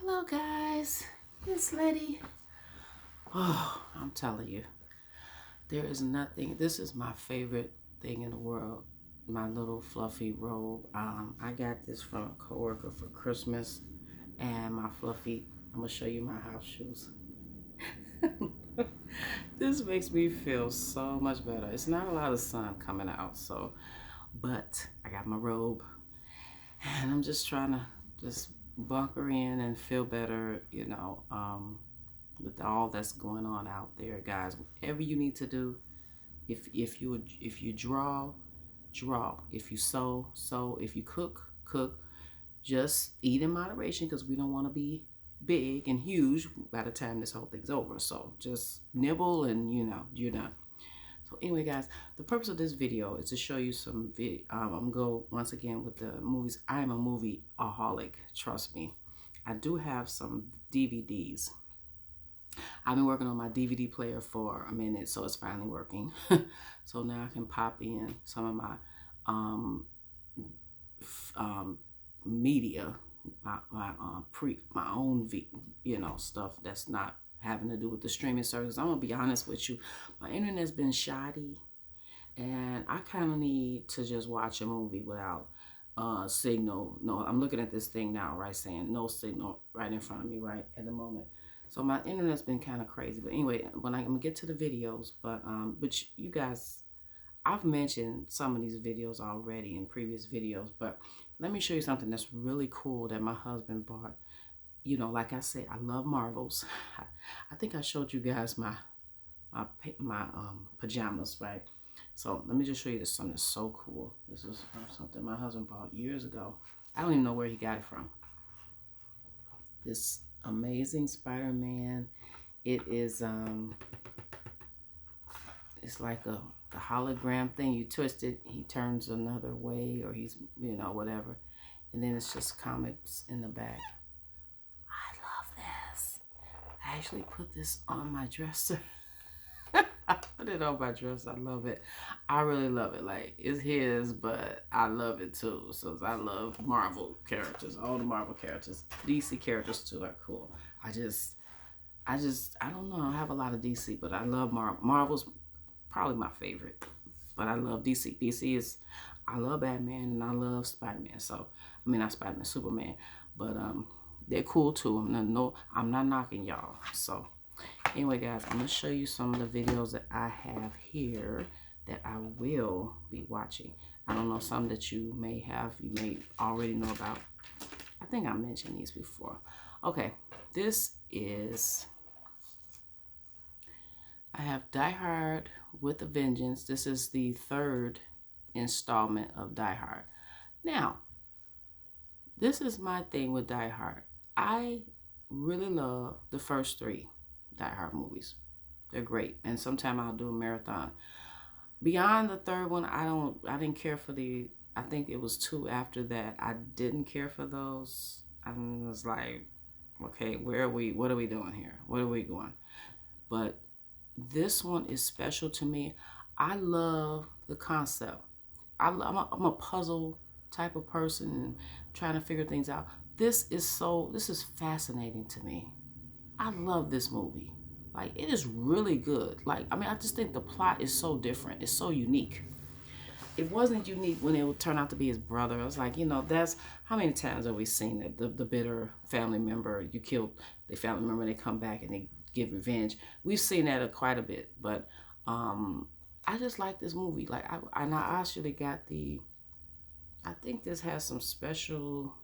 Hello guys, it's Letty. Oh, I'm telling you, there is nothing, this is my favorite thing in the world, my little fluffy robe. I got this from a coworker for Christmas, and my fluffy, I'm gonna show you my house shoes. This makes me feel so much better. It's not a lot of sun coming out, so, but I got my robe, and I'm just trying to just bunker in and feel better, with all that's going on out there, guys. Whatever you need to do, if you draw, if you sew, if you cook. Just eat in moderation because we don't want to be big and huge by the time this whole thing's over. So just nibble and you're done. So anyway, guys, the purpose of this video is to show you some I'm gonna go once again with the movies. I am a movie-aholic, trust me. I do have some DVDs. I've been working on my DVD player for a minute, so it's finally working. So now I can pop in some of my media, my own stuff that's not having to do with the streaming service. I'm gonna be honest with you, my internet's been shoddy, and I kind of need to just watch a movie without signal. No, I'm looking at this thing now, right, saying no signal right in front of me right at the moment. So my internet's been kind of crazy. But anyway, when I'm gonna get to the videos, but which you guys, I've mentioned some of these videos already in previous videos, but let me show you something that's really cool that my husband bought. Like I said, I love Marvels. I think I showed you guys my pajamas, right? So let me just show you this, something that's so cool. This is something my husband bought years ago. I don't even know where he got it from. This amazing Spider-Man. It is it's like a hologram thing. You twist it, he turns another way, or he's whatever, and then it's just comics in the back. I love this. I actually put this on my dresser. I put it on my dresser. I love it. I really love it. Like, it's his, but I love it too. So I love Marvel characters. All the Marvel characters. DC characters too are cool. I don't know. I have a lot of DC, but I love Marvel's probably my favorite. But I love DC. I love Batman and I love Spider-Man. So, I mean, not Spider-Man, Superman. But they're cool too. I'm not knocking y'all. So anyway, guys, I'm going to show you some of the videos that I have here that I will be watching. I don't know, some that you may already know about. I think I mentioned these before. Okay, this is, I have Die Hard with a Vengeance. This is the third installment of Die Hard. Now, this is my thing with Die Hard. I really love the first three Die Hard movies. They're great, and sometime I'll do a marathon. Beyond the third one, I didn't care for I think it was two after that. I didn't care for those. I was like, okay, where are we? What are we doing here? Where are we going? But this one is special to me. I love the concept. I'm a puzzle type of person and trying to figure things out. This is fascinating to me. I love this movie. Like, it is really good. Like, I mean, I just think the plot is so different. It's so unique. It wasn't unique when it would turn out to be his brother. I was like, that's how many times have we seen it? The bitter family member, you killed the family member, they come back and they give revenge. We've seen that quite a bit, but I just like this movie. Like, I actually got I think this has some special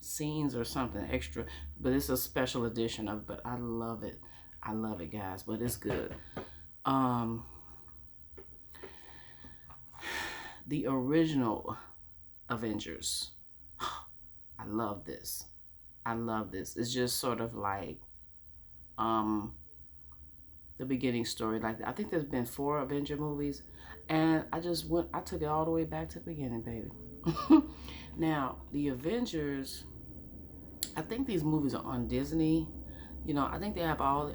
scenes or something extra, but it's a special edition of it. But I love it. I love it, guys. But it's good. The original Avengers. I love this. I love this. It's just sort of like the beginning story. Like, I think there's been 4 Avenger movies, and I took it all the way back to the beginning, baby. Now, the Avengers, I think these movies are on Disney. I think they have all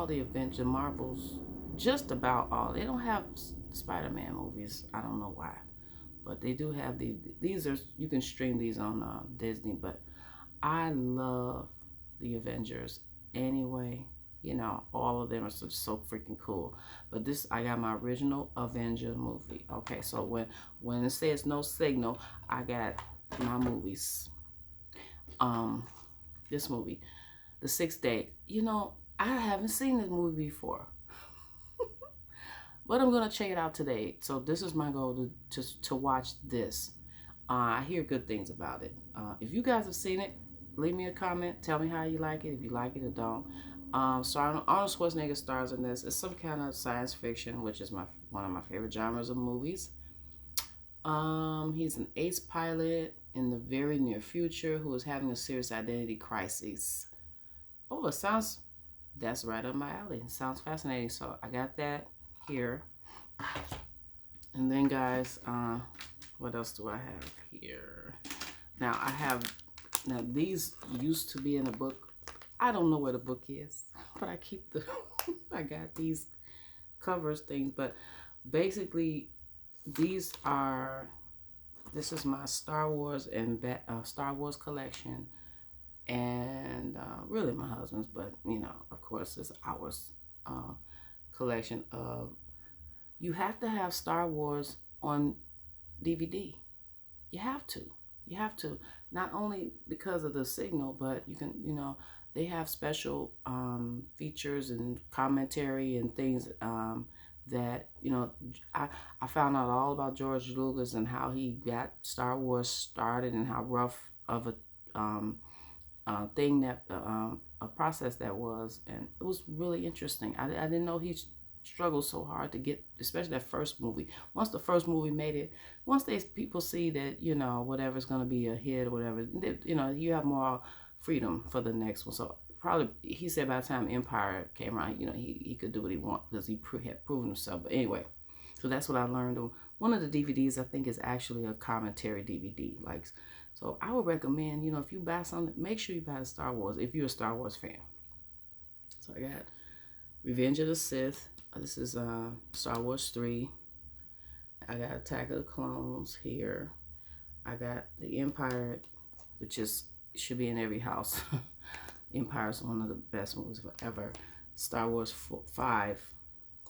the Avenger Marvels, just about all. They don't have Spider-Man movies. I don't know why, but they do have these are, you can stream these on Disney. But I love the Avengers anyway. You know, all of them are so freaking cool. But this, I got my original Avenger movie. Okay, so when it says no signal, I got my movies. This movie, The Sixth Day. You know, I haven't seen this movie before, but I'm gonna check it out today. So this is my goal to watch this. I hear good things about it. If you guys have seen it, leave me a comment. Tell me how you like it, if you like it or don't. Arnold Schwarzenegger stars in this. It's some kind of science fiction, which is one of my favorite genres of movies. He's an ace pilot in the very near future who is having a serious identity crisis. Oh, that's right up my alley. It sounds fascinating. So I got that here. And then, guys, what else do I have here? Now, these used to be in a book. I don't know where the book is, but I keep I got these covers things, but basically this is my Star Wars and Star Wars collection, and really my husband's, but you know, of course, it's ours collection of. You have to have Star Wars on DVD. You have to. You have to. Not only because of the signal, but you can, you know, they have special features and commentary and things that, you know, I found out all about George Lucas and how he got Star Wars started and how rough of a thing that, a process that was. And it was really interesting. I didn't know he struggled so hard to get, especially that first movie. Once the first movie made it, once people see that, you know, whatever's going to be a hit or whatever, you know, you have more freedom for the next one. So probably, he said by the time Empire came around, you know, he could do what he wanted because he had proven himself. But anyway, so that's what I learned. One of the DVDs, I think, is actually a commentary DVD. Like, so I would recommend, you know, if you buy something, make sure you buy the Star Wars if you're a Star Wars fan. So I got Revenge of the Sith. This is Star Wars 3. I got Attack of the Clones here. I got the Empire, which should be in every house. Empire is one of the best movies ever. Star Wars 5.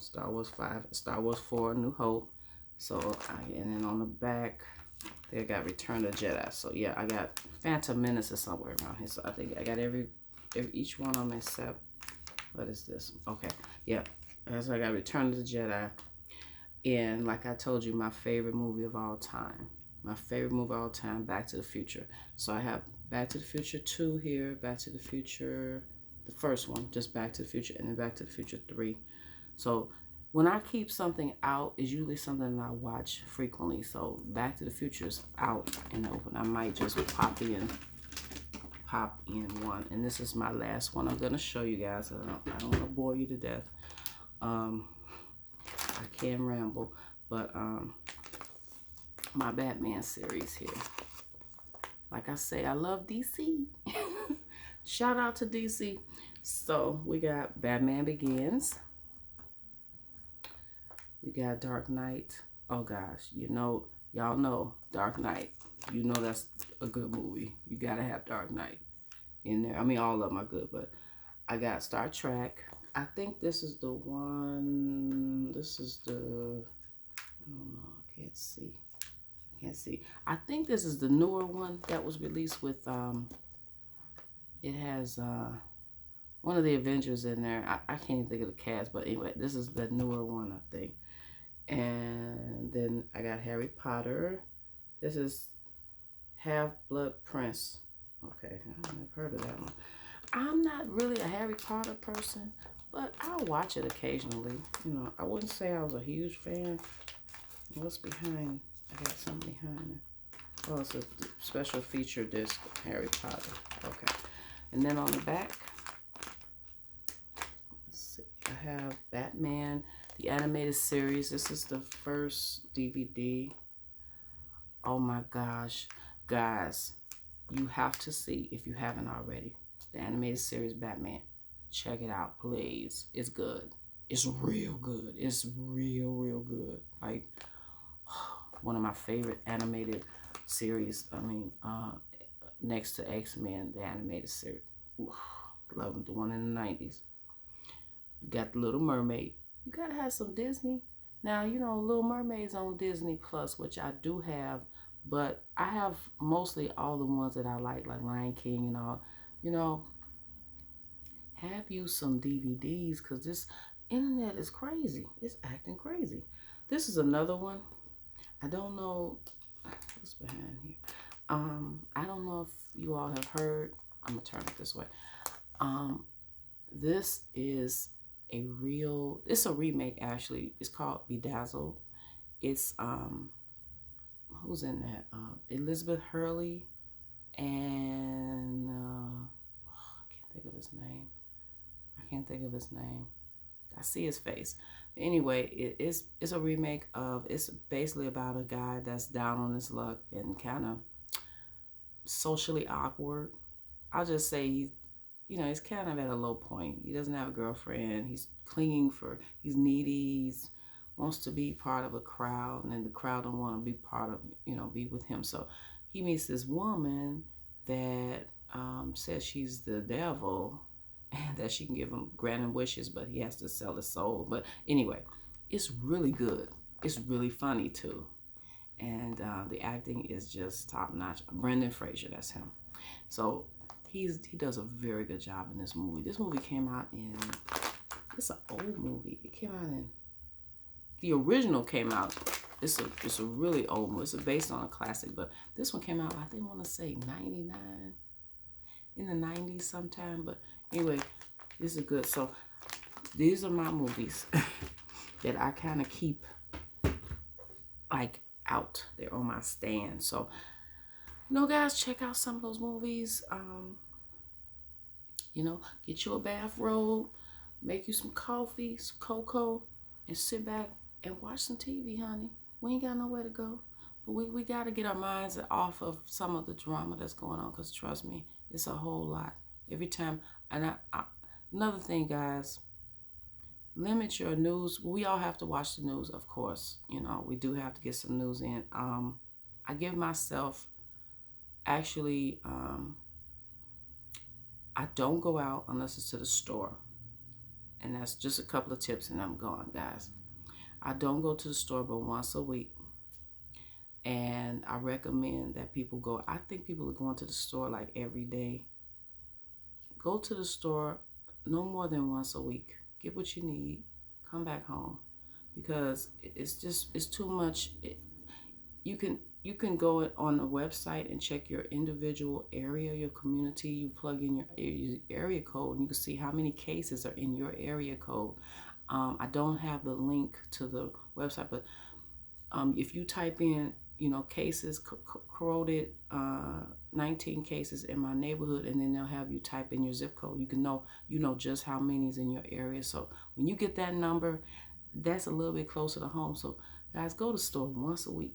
Star Wars 5. Star Wars 4, New Hope. So, and then on the back, they got Return of the Jedi. So yeah, I got Phantom Menace is somewhere around here. So I think I got each one of them except, what is this? Okay, yeah. As I got Return of the Jedi, and like I told you, my favorite movie of all time. My favorite movie of all time, Back to the Future. So I have Back to the Future 2 here, Back to the Future, the first one, just Back to the Future, and then Back to the Future 3. So when I keep something out, it's usually something that I watch frequently. So Back to the Future is out and open. I might just pop in one. And this is my last one I'm going to show you guys. I don't want to bore you to death. I can ramble, but my Batman series here. Like I say, I love DC. Shout out to DC. So we got Batman Begins. We got Dark Knight. Oh gosh, y'all know Dark Knight. You know that's a good movie. You gotta have Dark Knight in there. I mean, all of them are good, but I got Star Trek. I think this is the one. This is the. I don't know. I can't see. I think this is the newer one that was released with. It has one of the Avengers in there. I can't even think of the cast, but anyway, this is the newer one, I think. And then I got Harry Potter. This is Half-Blood Prince. Okay, I've never heard of that one. I'm not really a Harry Potter person, but I'll watch it occasionally. You know, I wouldn't say I was a huge fan. What's behind? I got something behind it. Oh, it's a special feature disc of Harry Potter. Okay. And then on the back, let's see, I have Batman, the animated series. This is the first DVD. Oh my gosh. Guys, you have to see, if you haven't already, the animated series Batman. Check it out, please. It's good. It's real good. It's real good. Like, one of my favorite animated series. I mean, next to X-Men, the animated series. Oof. Love them, the one in the 90s. You got the Little Mermaid. You gotta have some Disney. Now, Little Mermaid's on Disney Plus, which I do have, but I have mostly all the ones that I like Lion King and all. You know, have you some DVDs because this internet is crazy. It's acting crazy. This is another one. I don't know what's behind here. I don't know if you all have heard. I'm gonna turn it this way. Um, this is it's a remake actually. It's called Bedazzled. It's who's in that? Elizabeth Hurley and I can't think of his name. I can't think of his name. I see his face. Anyway, it's a remake of. It's basically about a guy that's down on his luck and kind of socially awkward. I'll just say he's kind of at a low point. He doesn't have a girlfriend. He's he's needy. He's wants to be part of a crowd, and then the crowd don't want to be part of, be with him. So he meets this woman that says she's the devil and that she can grant him wishes, but he has to sell his soul. But anyway, it's really good. It's really funny too. And the acting is just top notch. Brendan Fraser, that's him. So he does a very good job in this movie. This movie came out in, it's an old movie. It came out in, the original came out, it's a really old movie. It's based on a classic, but this one came out, I think, want to say 99, in the 90s sometime. But anyway, this is good. So these are my movies that I kind of keep like out there on my stand. So, guys, check out some of those movies. Get you a bathrobe, make you some coffee, some cocoa, and sit back and watch some TV, honey. We ain't got nowhere to go. But we got to get our minds off of some of the drama that's going on, because trust me, it's a whole lot. Every time, and another thing, guys, limit your news. We all have to watch the news, of course. We do have to get some news in. I give myself, actually, I don't go out unless it's to the store. And that's just a couple of tips and I'm gone, guys. I don't go to the store but once a week. And I recommend that people go. I think people are going to the store like every day. Go to the store no more than once a week. Get what you need. Come back home. Because it's too much. You can go on the website and check your individual area, your community. You plug in your area code and you can see how many cases are in your area code. I don't have the link to the website, but if you type in, cases, corroded 19 cases in my neighborhood, and then they'll have you type in your zip code. You can know, just how many is in your area. So when you get that number, that's a little bit closer to home. So guys, go to the store once a week.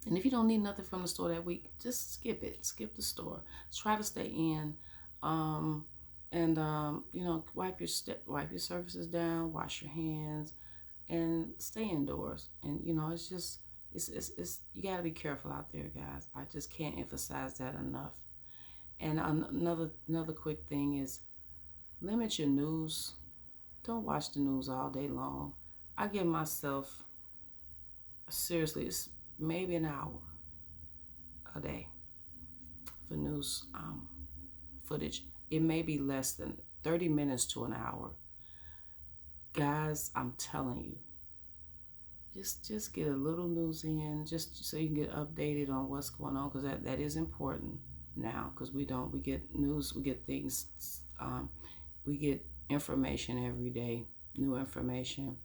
And if you don't need nothing from the store that week, just skip it. Skip the store. Try to stay in, and wipe your surfaces down, wash your hands, and stay indoors. And it's just you got to be careful out there, guys. I just can't emphasize that enough. And another quick thing is limit your news. Don't watch the news all day long. I give myself, seriously, it's maybe an hour a day for news footage. It may be less than 30 minutes to an hour. Guys, I'm telling you, just get a little news in, just so you can get updated on what's going on, because that is important now, because we get news, we get things, we get information every day, new information.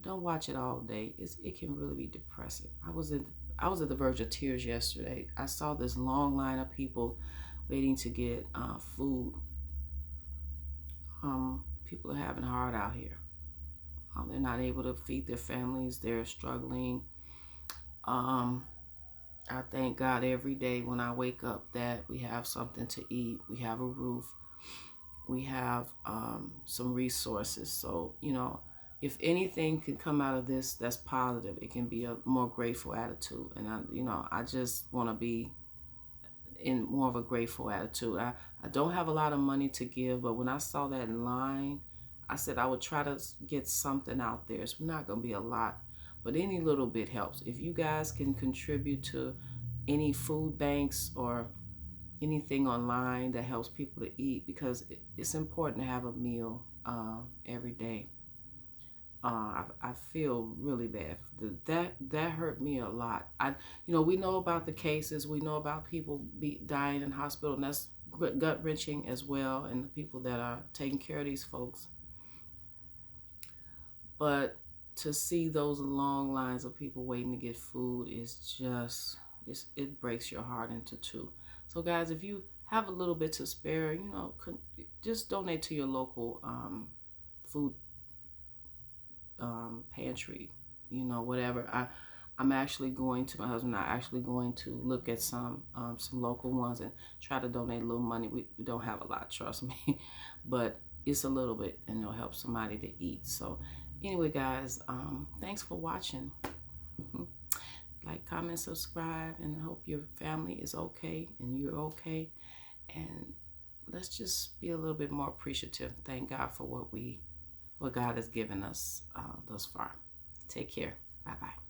Don't watch it all day. It can really be depressing. I was at the verge of tears yesterday. I saw this long line of people waiting to get food. People are having hard out here. They're not able to feed their families. They're struggling. I thank God every day when I wake up that we have something to eat. We have a roof. We have some resources. So, if anything can come out of this that's positive, it can be a more grateful attitude. And I just want to be in more of a grateful attitude. I don't have a lot of money to give, but when I saw that in line, I said I would try to get something out there. It's not going to be a lot, but any little bit helps. If you guys can contribute to any food banks or anything online that helps people to eat, because it's important to have a meal every day. I feel really bad. That hurt me a lot. We know about the cases. We know about people dying in hospital, and that's gut wrenching as well. And the people that are taking care of these folks. But to see those long lines of people waiting to get food is just it breaks your heart into two. So guys, if you have a little bit to spare, just donate to your local food pantry, whatever. I'm actually going to, my husband and I are actually going to look at some local ones and try to donate a little money. We don't have a lot, trust me, but it's a little bit, and it'll help somebody to eat. So anyway, guys, thanks for watching. Like, comment, subscribe, and hope your family is okay and you're okay. And let's just be a little bit more appreciative. Thank God for what God has given us thus far. Take care. Bye-bye.